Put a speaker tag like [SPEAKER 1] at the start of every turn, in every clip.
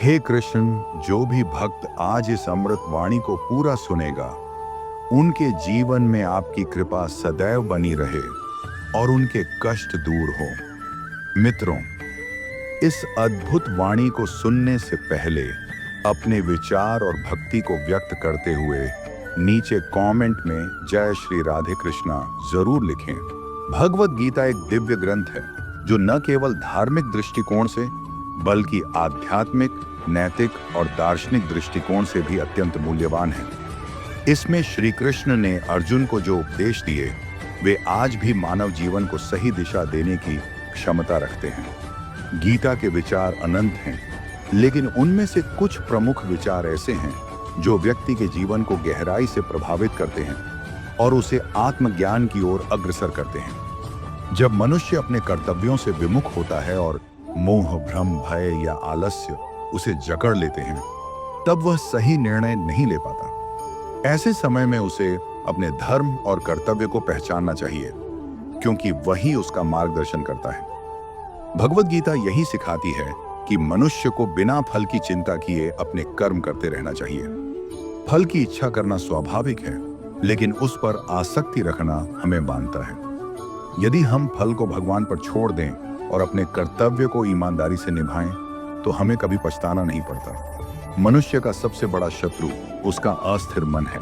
[SPEAKER 1] हे कृष्ण, जो भी भक्त आज इस अमृत वाणी को पूरा सुनेगा, उनके जीवन में आपकी कृपा सदैव बनी रहे और उनके कष्ट दूर हो। मित्रों, इस अद्भुत वाणी को सुनने से पहले अपने विचार और भक्ति को व्यक्त करते हुए नीचे कमेंट में जय श्री राधे कृष्णा जरूर लिखें। भगवत गीता एक दिव्य ग्रंथ है जो न केवल धार्मिक दृष्टिकोण से बल्कि आध्यात्मिक, नैतिक और दार्शनिक दृष्टिकोण से भी अत्यंत मूल्यवान है। इसमें श्री कृष्ण ने अर्जुन को जो उपदेश दिए, वे आज भी मानव जीवन को सही दिशा देने की क्षमता रखते हैं। गीता के विचार अनंत हैं, लेकिन उनमें से कुछ प्रमुख विचार ऐसे हैं जो व्यक्ति के जीवन को गहराई से प्रभावित करते हैं और उसे आत्मज्ञान की ओर अग्रसर करते हैं। जब मनुष्य अपने कर्तव्यों से विमुख होता है और मोह, भ्रम, भय या आलस्य उसे जकड़ लेते हैं, तब वह सही निर्णय नहीं ले पाता। ऐसे समय में उसे अपने धर्म और कर्तव्य को पहचानना चाहिए, क्योंकि वही उसका मार्गदर्शन करता है। भगवत गीता यही सिखाती है कि मनुष्य को बिना फल की चिंता किए अपने कर्म करते रहना चाहिए। फल की इच्छा करना स्वाभाविक है, लेकिन उस पर आसक्ति रखना हमें बांधता है। यदि हम फल को भगवान पर छोड़ दें और अपने कर्तव्य को ईमानदारी से निभाएं, तो हमें कभी पछताना नहीं पड़ता। मनुष्य का सबसे बड़ा शत्रु उसका अस्थिर मन है।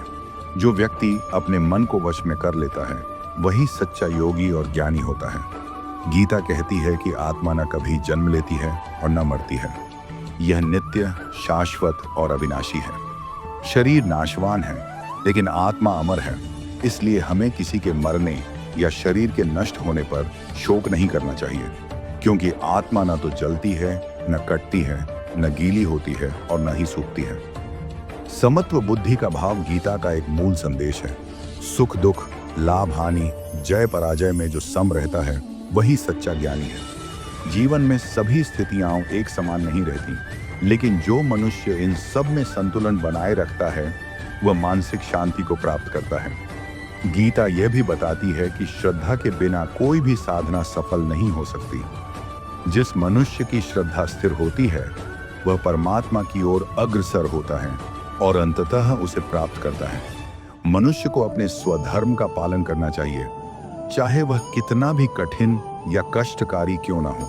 [SPEAKER 1] जो व्यक्ति अपने मन को वश में कर लेता है, वही सच्चा योगी और ज्ञानी होता है। गीता कहती है कि आत्मा न कभी जन्म लेती है और न मरती है। यह नित्य, शाश्वत और अविनाशी है। शरीर नाशवान है, लेकिन आत्मा अमर है। इसलिए हमें किसी के मरने या शरीर के नष्ट होने पर शोक नहीं करना चाहिए, क्योंकि आत्मा न तो जलती है, न कटती है, न गीली होती है और न ही सूखती है। समत्व बुद्धि का भाव गीता का एक मूल संदेश है। सुख दुख, लाभ हानि, जय पराजय में जो सम रहता है, वही सच्चा ज्ञानी है। जीवन में सभी स्थितियां एक समान नहीं रहती, लेकिन जो मनुष्य इन सब में संतुलन बनाए रखता है, वह मानसिक शांति को प्राप्त करता है। गीता यह भी बताती है कि श्रद्धा के बिना कोई भी साधना सफल नहीं हो सकती। जिस मनुष्य की श्रद्धा स्थिर होती है, वह परमात्मा की ओर अग्रसर होता है और अंततः उसे प्राप्त करता है। मनुष्य को अपने स्वधर्म का पालन करना चाहिए, चाहे वह कितना भी कठिन या कष्टकारी क्यों ना हो।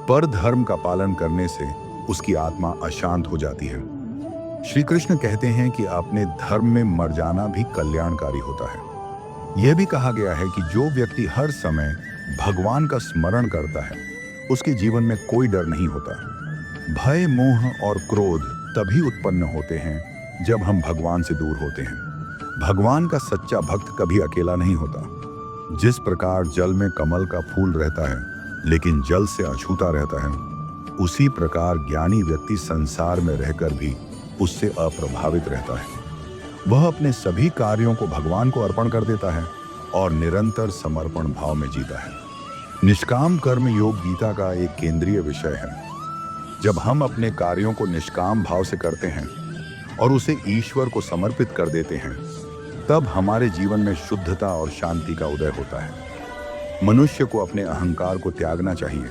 [SPEAKER 1] पर धर्म का पालन करने से उसकी आत्मा अशांत हो जाती है। श्री कृष्ण कहते हैं कि अपने धर्म में मर जाना भी कल्याणकारी होता है। यह भी कहा गया है कि जो व्यक्ति हर समय भगवान का स्मरण करता है, उसके जीवन में कोई डर नहीं होता। भय, मोह और क्रोध तभी उत्पन्न होते हैं जब हम भगवान से दूर होते हैं। भगवान का सच्चा भक्त कभी अकेला नहीं होता। जिस प्रकार जल में कमल का फूल रहता है, लेकिन जल से अछूता रहता है, उसी प्रकार ज्ञानी व्यक्ति संसार में रहकर भी उससे अप्रभावित रहता है। वह अपने सभी कार्यों को भगवान को अर्पण कर देता है और निरंतर समर्पण भाव में जीता है। निष्काम कर्म योग गीता का एक केंद्रीय विषय है। जब हम अपने कार्यों को निष्काम भाव से करते हैं और उसे ईश्वर को समर्पित कर देते हैं, तब हमारे जीवन में शुद्धता और शांति का उदय होता है। मनुष्य को अपने अहंकार को त्यागना चाहिए।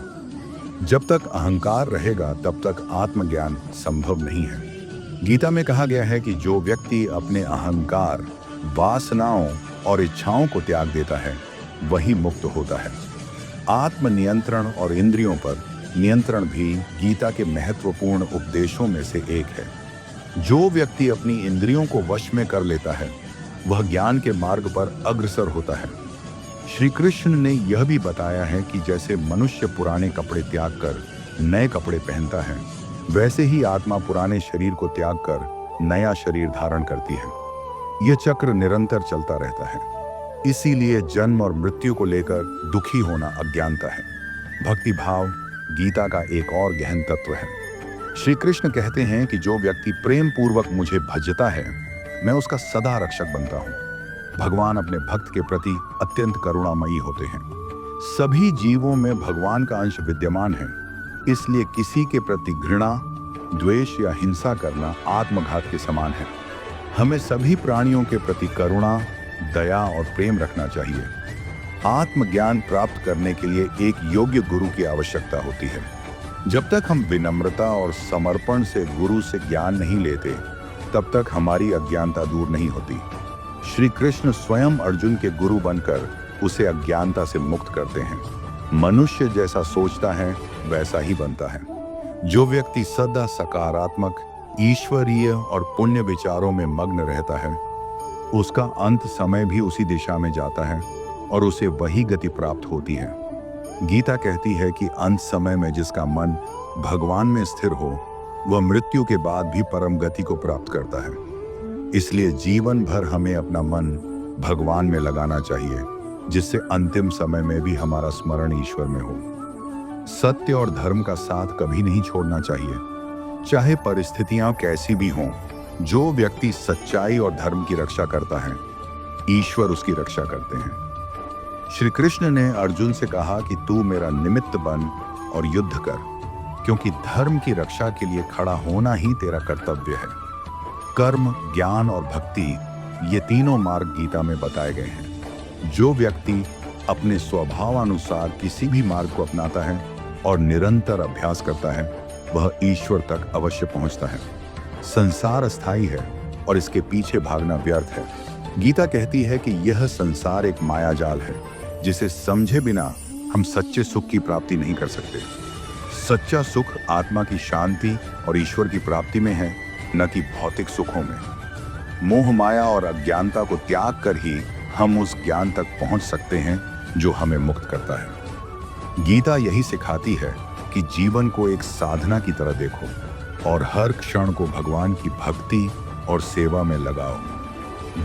[SPEAKER 1] जब तक अहंकार रहेगा, तब तक आत्मज्ञान संभव नहीं है। गीता में कहा गया है कि जो व्यक्ति अपने अहंकार, वासनाओं और इच्छाओं को त्याग देता है, वही मुक्त होता है। आत्मनियंत्रण और इंद्रियों पर नियंत्रण भी गीता के महत्वपूर्ण उपदेशों में से एक है। जो व्यक्ति अपनी इंद्रियों को वश में कर लेता है, वह ज्ञान के मार्ग पर अग्रसर होता है। श्री कृष्ण ने यह भी बताया है कि जैसे मनुष्य पुराने कपड़े त्याग कर नए कपड़े पहनता है, वैसे ही आत्मा पुराने शरीर को त्याग कर नया शरीर धारण करती है। यह चक्र निरंतर चलता रहता है। इसीलिए जन्म और मृत्यु को लेकर दुखी होना अज्ञानता है। भक्ति भाव गीता का एक और गहन तत्व है। श्री कृष्ण कहते हैं कि जो व्यक्ति प्रेम पूर्वक मुझे भजता है, मैं उसका सदा रक्षक बनता हूँ। भगवान अपने भक्त के प्रति अत्यंत करुणामयी होते हैं। सभी जीवों में भगवान का अंश विद्यमान है, इसलिए किसी के प्रति घृणा, द्वेष या हिंसा करना आत्मघात के समान है। हमें सभी प्राणियों के प्रति करुणा, दया और प्रेम रखना चाहिए। आत्मज्ञान प्राप्त करने के लिए एक योग्य गुरु की आवश्यकता होती है। जब तक हम विनम्रता और समर्पण से गुरु से ज्ञान नहीं लेते, तब तक हमारी अज्ञानता दूर नहीं होती। श्री कृष्ण स्वयं अर्जुन के गुरु बनकर उसे अज्ञानता से मुक्त करते हैं। मनुष्य जैसा सोचता है वैसा ही बनता है। जो व्यक्ति सदा सकारात्मक, ईश्वरीय और पुण्य विचारों में मग्न रहता है, उसका अंत समय भी उसी दिशा में जाता है और उसे वही गति प्राप्त होती है। गीता कहती है कि अंत समय में जिसका मन भगवान में स्थिर हो, वह मृत्यु के बाद भी परम गति को प्राप्त करता है। इसलिए जीवन भर हमें अपना मन भगवान में लगाना चाहिए, जिससे अंतिम समय में भी हमारा स्मरण ईश्वर में हो। सत्य और धर्म का साथ कभी नहीं छोड़ना चाहिए, चाहे परिस्थितियां कैसी भी हों। जो व्यक्ति सच्चाई और धर्म की रक्षा करता है, ईश्वर उसकी रक्षा करते हैं। श्री कृष्ण ने अर्जुन से कहा कि तू मेरा निमित्त बन और युद्ध कर, क्योंकि धर्म की रक्षा के लिए खड़ा होना ही तेरा कर्तव्य है। कर्म, ज्ञान और भक्ति, ये तीनों मार्ग गीता में बताए गए हैं। जो व्यक्ति अपने स्वभावानुसार किसी भी मार्ग को अपनाता है और निरंतर अभ्यास करता है, वह ईश्वर तक अवश्य पहुंचता है। संसार अस्थायी है और इसके पीछे भागना व्यर्थ है। गीता कहती है कि यह संसार एक मायाजाल है, जिसे समझे बिना हम सच्चे सुख की प्राप्ति नहीं कर सकते। सच्चा सुख आत्मा की शांति और ईश्वर की प्राप्ति में है, न कि भौतिक सुखों में। मोह, माया और अज्ञानता को त्याग कर ही हम उस ज्ञान तक पहुंच सकते हैं जो हमें मुक्त करता है। गीता यही सिखाती है कि जीवन को एक साधना की तरह देखो और हर क्षण को भगवान की भक्ति और सेवा में लगाओ।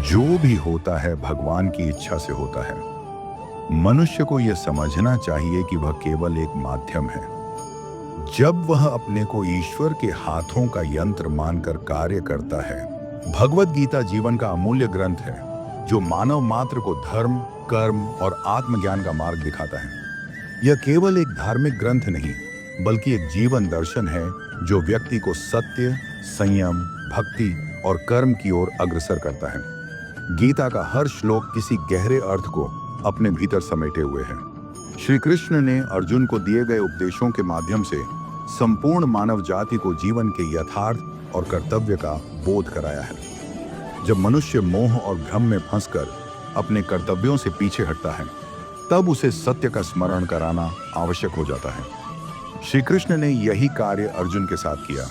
[SPEAKER 1] जो भी होता है भगवान की इच्छा से होता है। मनुष्य को यह समझना चाहिए कि वह केवल एक माध्यम है। जब वह अपने को ईश्वर के हाथों का यंत्र मानकर कार्य करता है। भगवत गीता जीवन का अमूल्य ग्रंथ है, जो मानव मात्र को धर्म, कर्म और आत्मज्ञान का मार्ग दिखाता है। यह केवल एक धार्मिक ग्रंथ नहीं, बल्कि एक जीवन दर्शन है जो व्यक्ति को सत्य, संयम, भक्ति और कर्म की ओर अग्रसर करता है। गीता का हर श्लोक किसी गहरे अर्थ को अपने भीतर समेटे हुए है। श्री कृष्ण ने अर्जुन को दिए गए उपदेशों के माध्यम से संपूर्ण मानव जाति को जीवन के यथार्थ और कर्तव्य का बोध कराया है। जब मनुष्य मोह और भ्रम में फंसकर अपने कर्तव्यों से पीछे हटता है, तब उसे सत्य का स्मरण कराना आवश्यक हो जाता है। श्री कृष्ण ने यही कार्य अर्जुन के साथ किया।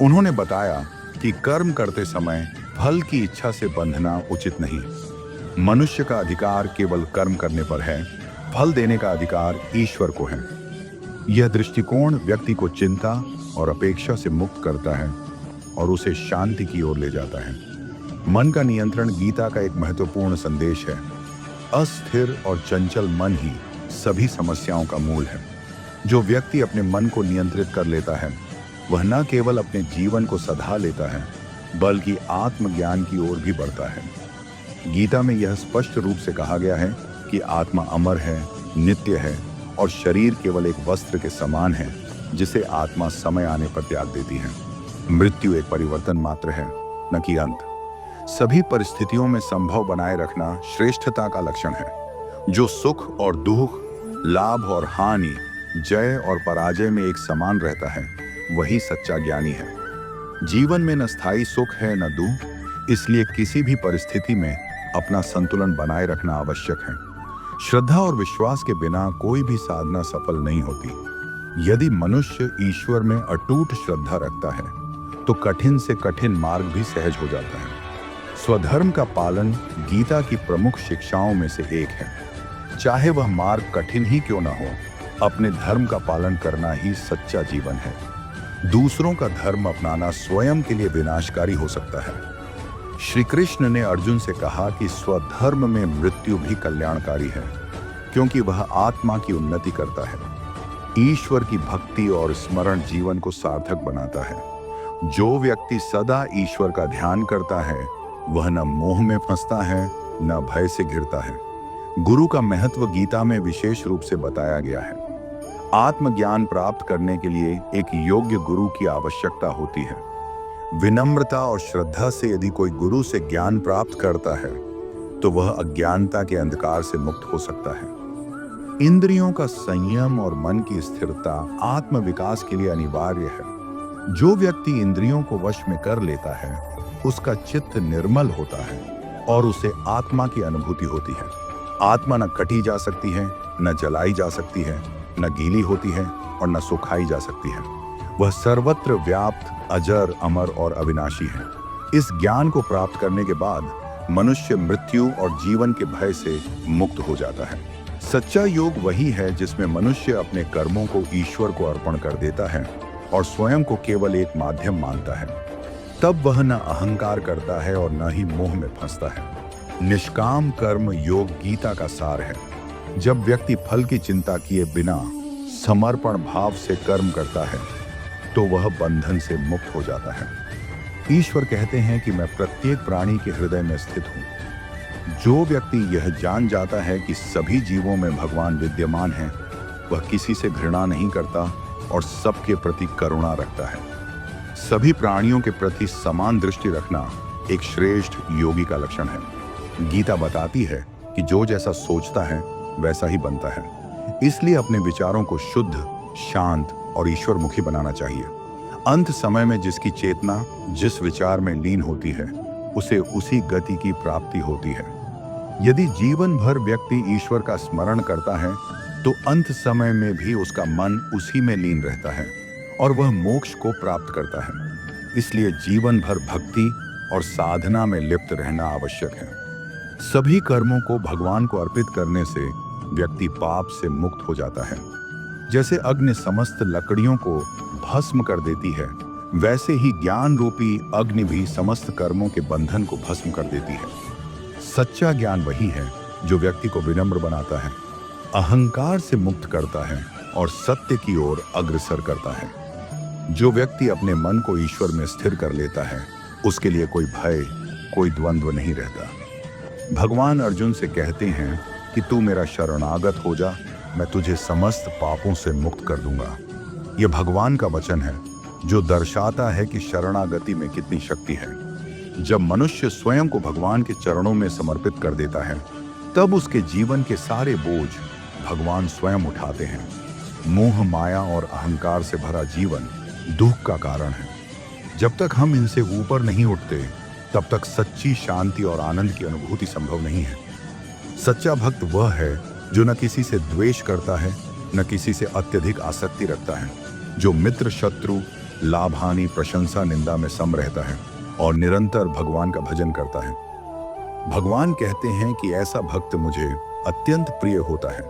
[SPEAKER 1] उन्होंने बताया कि कर्म करते समय फल की इच्छा से बंधना उचित नहीं। मनुष्य का अधिकार केवल कर्म करने पर है, फल देने का अधिकार ईश्वर को है। यह दृष्टिकोण व्यक्ति को चिंता और अपेक्षा से मुक्त करता है और उसे शांति की ओर ले जाता है। मन का नियंत्रण गीता का एक महत्वपूर्ण संदेश है। अस्थिर और चंचल मन ही सभी समस्याओं का मूल है। जो व्यक्ति अपने मन को नियंत्रित कर लेता है, वह न केवल अपने जीवन को सधा लेता है, बल्कि आत्मज्ञान की ओर भी बढ़ता है। गीता में यह स्पष्ट रूप से कहा गया है कि आत्मा अमर है, नित्य है और शरीर केवल एक वस्त्र के समान है, जिसे आत्मा समय आने पर त्याग देती है। मृत्यु एक परिवर्तन मात्र है, न कि अंत। सभी परिस्थितियों में संभव बनाए रखना श्रेष्ठता का लक्षण है। जो सुख और दुख, लाभ और हानि, जय और पराजय में एक समान रहता है, वही सच्चा ज्ञानी है। जीवन में न स्थायी सुख है न दुख, इसलिए किसी भी परिस्थिति में अपना संतुलन बनाए रखना आवश्यक है। श्रद्धा और विश्वास के बिना कोई भी साधना सफल नहीं होती। यदि मनुष्य ईश्वर में अटूट श्रद्धा रखता है, तो कठिन से कठिन मार्ग भी सहज हो जाता है। स्वधर्म का पालन गीता की प्रमुख शिक्षाओं में से एक है। चाहे वह मार्ग कठिन ही क्यों न हो, अपने धर्म का पालन करना ही सच्चा जीवन है। दूसरों का धर्म अपनाना स्वयं के लिए विनाशकारी हो सकता है। श्री कृष्ण ने अर्जुन से कहा कि स्वधर्म में मृत्यु भी कल्याणकारी है, क्योंकि वह आत्मा की उन्नति करता है। ईश्वर की भक्ति और स्मरण जीवन को सार्थक बनाता है। जो व्यक्ति सदा ईश्वर का ध्यान करता है, वह न मोह में फंसता है, न भय से घिरता है। गुरु का महत्व गीता में विशेष रूप से बताया गया है। आत्मज्ञान प्राप्त करने के लिए एक योग्य गुरु की आवश्यकता होती है। विनम्रता और श्रद्धा से यदि कोई गुरु से ज्ञान प्राप्त करता है, तो वह अज्ञानता के अंधकार से मुक्त हो सकता है। इंद्रियों का संयम और मन की स्थिरता आत्म विकास के लिए अनिवार्य है। जो व्यक्ति इंद्रियों को वश में कर लेता है, उसका चित्त निर्मल होता है और उसे आत्मा की अनुभूति होती है। आत्मा न कटी जा सकती है, न जलाई जा सकती है, न गीली होती है और न सुखाई जा सकती है। वह सर्वत्र व्याप्त, अजर, अमर और अविनाशी है। इस ज्ञान को प्राप्त करने के बाद मनुष्य मृत्यु और जीवन के भय से मुक्त हो जाता है। सच्चा योग वही है जिसमें मनुष्य अपने कर्मों को ईश्वर को अर्पण कर देता है और स्वयं को केवल एक माध्यम मानता है। तब वह न अहंकार करता है और न ही मोह में फंसता है। निष्काम कर्म योग गीता का सार है। जब व्यक्ति फल की चिंता किए बिना समर्पण भाव से कर्म करता है तो वह बंधन से मुक्त हो जाता है। ईश्वर कहते हैं कि मैं प्रत्येक प्राणी के हृदय में स्थित हूँ। जो व्यक्ति यह जान जाता है कि सभी जीवों में भगवान विद्यमान है, वह किसी से घृणा नहीं करता और सबके प्रति करुणा रखता है। सभी प्राणियों के प्रति समान दृष्टि रखना एक श्रेष्ठ योगी का लक्षण है। गीता बताती है कि जो जैसा सोचता है वैसा ही बनता है। इसलिए अपने विचारों को शुद्ध, शांत और ईश्वरमुखी बनाना चाहिए। अंत समय में जिसकी चेतना जिस विचार में लीन होती है, उसे उसी गति की प्राप्ति होती है। यदि जीवन भर व्यक्ति ईश्वर का स्मरण करता है तो अंत समय में भी उसका मन उसी में लीन रहता है और वह मोक्ष को प्राप्त करता है। इसलिए जीवन भर भक्ति और साधना में लिप्त रहना आवश्यक है। सभी कर्मों को भगवान को अर्पित करने से व्यक्ति पाप से मुक्त हो जाता है। जैसे अग्नि समस्त लकड़ियों को भस्म कर देती है, वैसे ही ज्ञान रूपी अग्नि भी समस्त कर्मों के बंधन को भस्म कर देती है। सच्चा ज्ञान वही है जो व्यक्ति को विनम्र बनाता है, अहंकार से मुक्त करता है और सत्य की ओर अग्रसर करता है। जो व्यक्ति अपने मन को ईश्वर में स्थिर कर लेता है, उसके लिए कोई भय, कोई द्वंद्व नहीं रहता। भगवान अर्जुन से कहते हैं कि तू मेरा शरणागत हो जा, मैं तुझे समस्त पापों से मुक्त कर दूंगा। यह भगवान का वचन है जो दर्शाता है कि शरणागति में कितनी शक्ति है। जब मनुष्य स्वयं को भगवान के चरणों में समर्पित कर देता है, तब उसके जीवन के सारे बोझ भगवान स्वयं उठाते हैं। मोह, माया और अहंकार से भरा जीवन दुख का कारण है। जब तक हम इनसे ऊपर नहीं उठते, तब तक सच्ची शांति और आनंद की अनुभूति संभव नहीं है। सच्चा भक्त वह है जो न किसी से द्वेष करता है, न किसी से अत्यधिक आसक्ति रखता है, जो मित्र, शत्रु, लाभ, हानि, प्रशंसा, निंदा में सम रहता है और निरंतर भगवान का भजन करता है। भगवान कहते हैं कि ऐसा भक्त मुझे अत्यंत प्रिय होता है।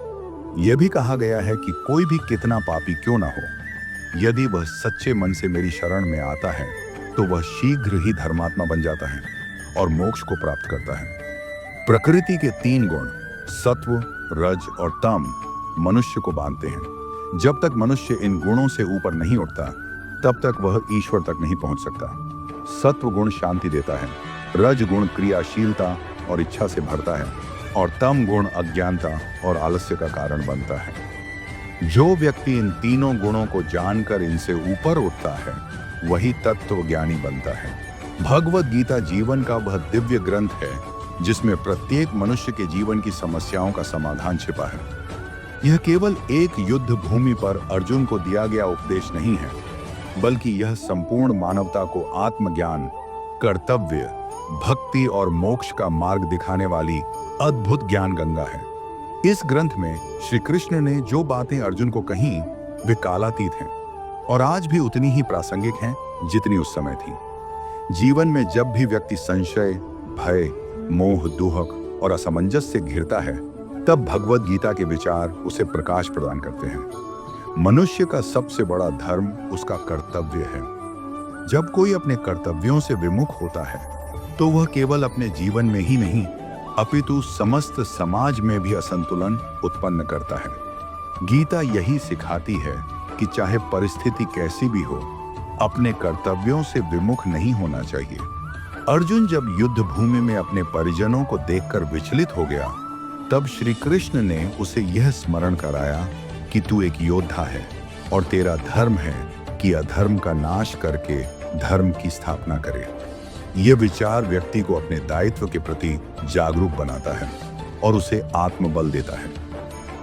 [SPEAKER 1] यह भी कहा गया है कि कोई भी कितना पापी क्यों ना हो, यदि वह सच्चे मन से मेरी शरण में आता है तो वह शीघ्र ही धर्मात्मा बन जाता है और मोक्ष को प्राप्त करता है। प्रकृति के 3 गुण सत्व, रज और तम मनुष्य को बांधते हैं। जब तक मनुष्य इन गुणों से ऊपर नहीं उठता, तब तक वह ईश्वर तक नहीं पहुंच सकता। सत्व गुण शांति देता है, रज गुण क्रियाशीलता और इच्छा से भरता है और तम गुण अज्ञानता और आलस्य का कारण बनता है। जो व्यक्ति इन तीनों गुणों को जानकर इनसे ऊपर उठता है, वही तत्व ज्ञानी बनता है। भगवद गीता जीवन का वह दिव्य ग्रंथ है जिसमें प्रत्येक मनुष्य के जीवन की समस्याओं का समाधान छिपा है। यह केवल एक युद्ध भूमि पर अर्जुन को दिया गया उपदेश नहीं है, बल्कि यह संपूर्ण मानवता को आत्मज्ञान, कर्तव्य, भक्ति और मोक्ष का मार्ग दिखाने वाली अद्भुत ज्ञान गंगा है। इस ग्रंथ में श्री कृष्ण ने जो बातें अर्जुन को कहीं, वे कालातीत हैं और आज भी उतनी ही प्रासंगिक हैं जितनी उस समय थी। जीवन में जब भी व्यक्ति संशय, भय, मोह, दुहक और असमंजस से घिरता है, तब भगवद गीता के विचार उसे प्रकाश प्रदान करते हैं। मनुष्य का सबसे बड़ा धर्म उसका कर्तव्य है। जब कोई अपने कर्तव्यों से विमुख होता है, तो वह केवल अपने जीवन में ही नहीं, अपितु समस्त समाज में भी असंतुलन उत्पन्न करता है। गीता यही सिखाती है कि चाहे परिस्थिति कैसी भी हो, अपने कर्तव्यों से विमुख नहीं होना चाहिए। अर्जुन जब युद्ध भूमि में अपने परिजनों को देखकर विचलित हो गया, तब श्री कृष्ण ने उसे यह स्मरण कराया कि तू एक योद्धा है और तेरा धर्म है कि अधर्म का नाश करके धर्म की स्थापना करे। यह विचार व्यक्ति को अपने दायित्व के प्रति जागरूक बनाता है और उसे आत्मबल देता है।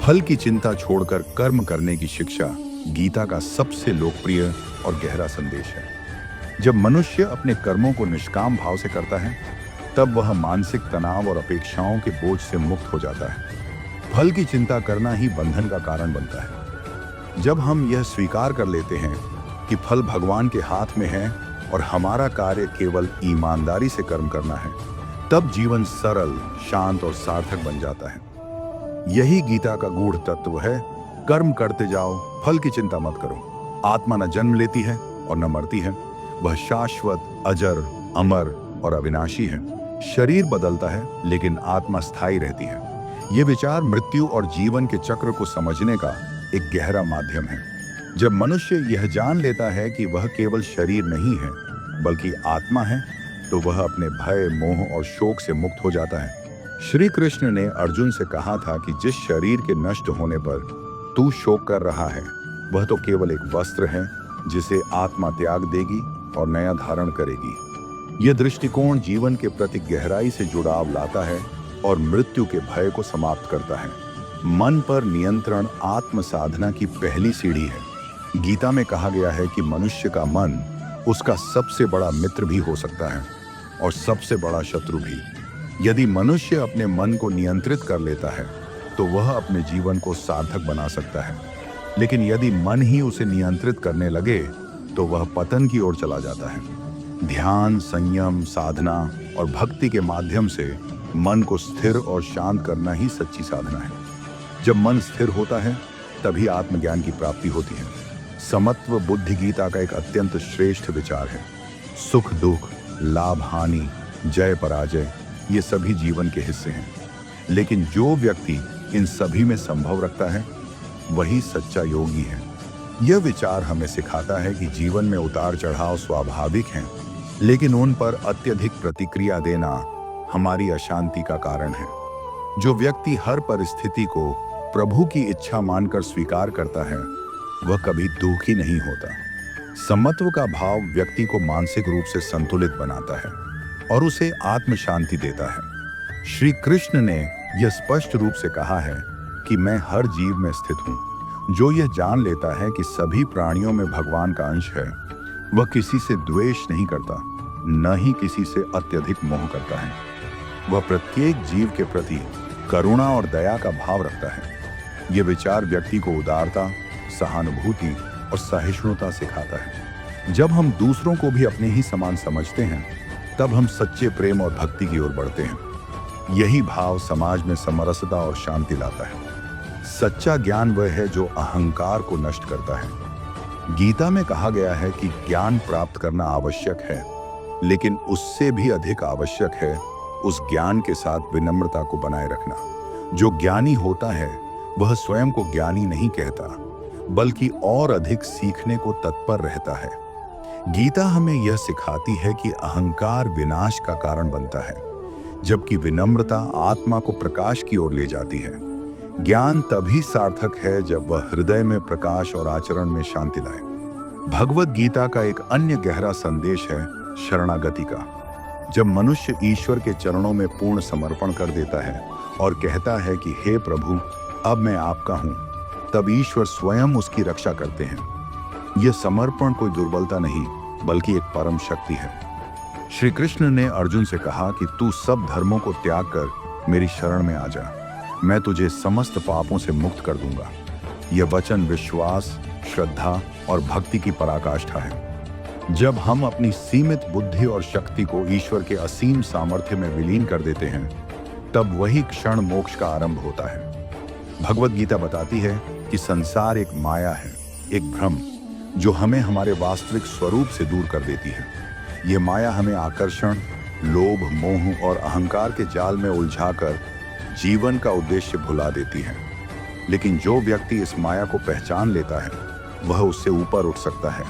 [SPEAKER 1] फल की चिंता छोड़कर कर्म करने की शिक्षा गीता का सबसे लोकप्रिय और गहरा संदेश है। जब मनुष्य अपने कर्मों को निष्काम भाव से करता है, तब वह मानसिक तनाव और अपेक्षाओं के बोझ से मुक्त हो जाता है। फल की चिंता करना ही बंधन का कारण बनता है। जब हम यह स्वीकार कर लेते हैं कि फल भगवान के हाथ में है और हमारा कार्य केवल ईमानदारी से कर्म करना है, तब जीवन सरल, शांत और सार्थक बन जाता है। यही गीता का गूढ़ तत्व है। कर्म करते जाओ, फल की चिंता मत करो। आत्मा न जन्म लेती है और न मरती है, वह शाश्वत, अजर, अमर और अविनाशी है। शरीर बदलता है लेकिन आत्मा स्थायी रहती है। ये विचार मृत्यु और जीवन के चक्र को समझने का एक गहरा माध्यम है। जब मनुष्य यह जान लेता है कि वह केवल शरीर नहीं है बल्कि आत्मा है, तो वह अपने भय, मोह और शोक से मुक्त हो जाता है। श्री कृष्ण ने अर्जुन से कहा था कि जिस शरीर के नष्ट होने पर तू शोक कर रहा है, वह तो केवल एक वस्त्र है जिसे आत्मा त्याग देगी और नया धारण करेगी। यह दृष्टिकोण जीवन के प्रति गहराई से जुड़ाव लाता है और मृत्यु के भय को समाप्त करता है। मन पर नियंत्रण आत्म साधना की पहली सीढ़ी है। गीता में कहा गया है कि मनुष्य का मन उसका सबसे बड़ा मित्र भी हो सकता है और सबसे बड़ा शत्रु भी। यदि मनुष्य अपने मन को नियंत्रित कर लेता है, तो वह अपने जीवन को सार्थक बना सकता है। लेकिन यदि मन ही उसे नियंत्रित करने लगे, तो वह पतन की ओर चला जाता है। ध्यान, संयम, साधना और भक्ति के माध्यम से मन को स्थिर और शांत करना ही सच्ची साधना है। जब मन स्थिर होता है, तभी आत्मज्ञान की प्राप्ति होती है। समत्व बुद्धि गीता का एक अत्यंत श्रेष्ठ विचार है। सुख दुख, लाभ हानि, जय पराजय, ये सभी जीवन के हिस्से हैं। लेकिन जो व्यक्ति इन सभी में संभव रखता है, वही सच्चा योगी है। यह विचार हमें सिखाता है कि जीवन में उतार चढ़ाव स्वाभाविक हैं, लेकिन उन पर अत्यधिक प्रतिक्रिया देना हमारी अशांति का कारण है। जो व्यक्ति हर परिस्थिति को प्रभु की इच्छा मानकर स्वीकार करता है, वह कभी दुखी नहीं होता। समत्व का भाव व्यक्ति को मानसिक रूप से संतुलित बनाता है और उसे आत्म शांति देता है। श्री कृष्ण ने यह स्पष्ट रूप से कहा है कि मैं हर जीव में स्थित हूँ। जो यह जान लेता है कि सभी प्राणियों में भगवान का अंश है, वह किसी से द्वेष नहीं करता, न ही किसी से अत्यधिक मोह करता है। वह प्रत्येक जीव के प्रति करुणा और दया का भाव रखता है। यह विचार व्यक्ति को उदारता, सहानुभूति और सहिष्णुता सिखाता है। जब हम दूसरों को भी अपने ही समान समझते हैं, तब हम सच्चे प्रेम और भक्ति की ओर बढ़ते हैं। यही भाव समाज में समरसता और शांति लाता है। सच्चा ज्ञान वह है जो अहंकार को नष्ट करता है। गीता में कहा गया है कि ज्ञान प्राप्त करना आवश्यक है, लेकिन उससे भी अधिक आवश्यक है उस ज्ञान के साथ विनम्रता को बनाए रखना। जो ज्ञानी होता है, वह स्वयं को ज्ञानी नहीं कहता, बल्कि और अधिक सीखने को तत्पर रहता है। गीता हमें यह सिखाती है कि अहंकार विनाश का कारण बनता है, जबकि विनम्रता आत्मा को प्रकाश की ओर ले जाती है। ज्ञान तभी सार्थक है जब वह हृदय में प्रकाश और आचरण में शांति लाए। भगवत गीता का एक अन्य गहरा संदेश है शरणागति का। जब मनुष्य ईश्वर के चरणों में पूर्ण समर्पण कर देता है और कहता है कि हे प्रभु, अब मैं आपका हूँ, तब ईश्वर स्वयं उसकी रक्षा करते हैं। यह समर्पण कोई दुर्बलता नहीं, बल्कि एक परम शक्ति है। श्री कृष्ण ने अर्जुन से कहा कि तू सब धर्मों को त्याग कर मेरी शरण में आ जा, मैं तुझे समस्त पापों से मुक्त कर दूंगा। यह वचन विश्वास, श्रद्धा और भक्ति की पराकाष्ठा है। जब हम अपनी सीमित बुद्धि और शक्ति को ईश्वर के असीम सामर्थ्य में विलीन कर देते हैं, तब वही क्षण मोक्ष का आरंभ होता है। भगवत गीता बताती है कि संसार एक माया है, एक भ्रम, जो हमें हमारे वास्तविक स्वरूप से दूर कर देती है। यह माया हमें आकर्षण, लोभ, मोह और अहंकार के जाल में उलझाकर जीवन का उद्देश्य भुला देती है। लेकिन जो व्यक्ति इस माया को पहचान लेता है, वह उससे ऊपर उठ सकता है।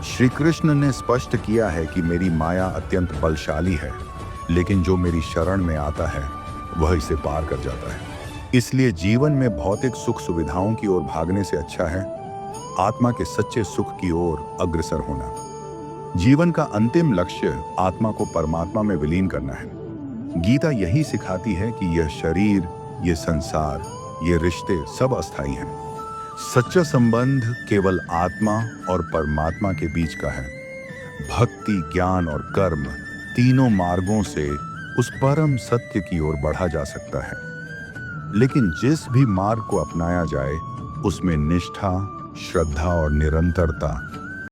[SPEAKER 1] श्री कृष्ण ने स्पष्ट किया है कि मेरी माया अत्यंत बलशाली है, लेकिन जो मेरी शरण में आता है, वह इसे पार कर जाता है। इसलिए जीवन में भौतिक सुख सुविधाओं की ओर भागने से अच्छा है आत्मा के सच्चे सुख की ओर अग्रसर होना। जीवन का अंतिम लक्ष्य आत्मा को परमात्मा में विलीन करना है। गीता यही सिखाती है कि यह शरीर, यह संसार ये रिश्ते सब अस्थायी हैं। सच्चा संबंध केवल आत्मा और परमात्मा के बीच का है। भक्ति, ज्ञान और कर्म तीनों मार्गों से उस परम सत्य की ओर बढ़ा जा सकता है। लेकिन जिस भी मार्ग को अपनाया जाए, उसमें निष्ठा, श्रद्धा और निरंतरता